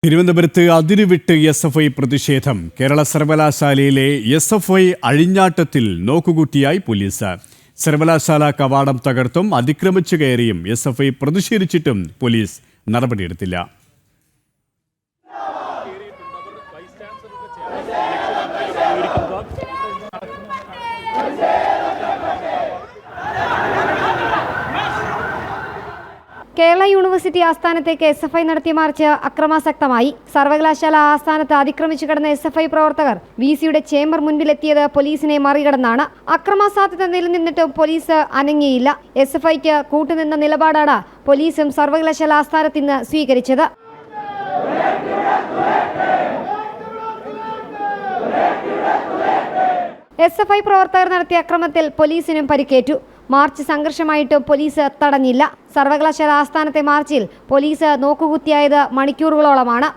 തിരുവനന്തപുരത്ത് അതിരുവിട്ട് SFI പ്രതിഷേധം. കേരള സർവകലാശാലയിലെ SFI അഴിഞ്ഞാട്ടത്തിൽ നോക്കുകുത്തിയായി പോലീസ്. സർവകലാശാല കവാടം തകർത്തും അതിക്രമിച്ചു കയറിയും SFI പ്രതിഷേധിച്ചിട്ടും പോലീസ് നടപടിയെടുത്തില്ല. കേരള യൂണിവേഴ്സിറ്റി ആസ്ഥാനത്തേക്ക് SFI നടത്തിയ മാർച്ച് അക്രമാസക്തമായി. സർവകലാശാല ആസ്ഥാനത്ത് അതിക്രമിച്ചു കിടന്ന SFI പ്രവർത്തകർ VC-യുടെ ചേംബർ മുൻപിലെത്തിയത് പോലീസിനെ മറികടന്നാണ്. അക്രമാസാധ്യത നിലനിന്നിട്ടും പോലീസ് അനങ്ങിയില്ല. SFIക്ക് കൂട്ടുനിന്ന നിലപാടാണ് പോലീസും സർവകലാശാല ആസ്ഥാനത്ത് ഇന്ന് സ്വീകരിച്ചത്. SFI പ്രവർത്തകർ നടത്തിയ അക്രമത്തിൽ പോലീസിനും പരിക്കേറ്റു. മാർച്ച് സംഘർഷമായിട്ടും പോലീസ് തടഞ്ഞില്ല. സർവകലാശാല ആസ്ഥാനത്തെ മാർച്ചിൽ പോലീസ് നോക്കുകുത്തിയായത് മണിക്കൂറുകളോളമാണ്.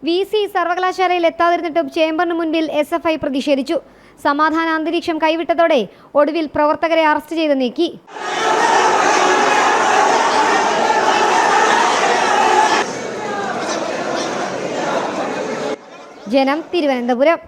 VC സർവകലാശാലയിൽ എത്താതിരുന്നിട്ടും ചേംബറിന് മുൻപിൽ SFI പ്രതിഷേധിച്ചു. സമാധാന അന്തരീക്ഷം കൈവിട്ടതോടെ ഒടുവിൽ പ്രവർത്തകരെ അറസ്റ്റ് ചെയ്ത് നീക്കി. ജനം, തിരുവനന്തപുരം.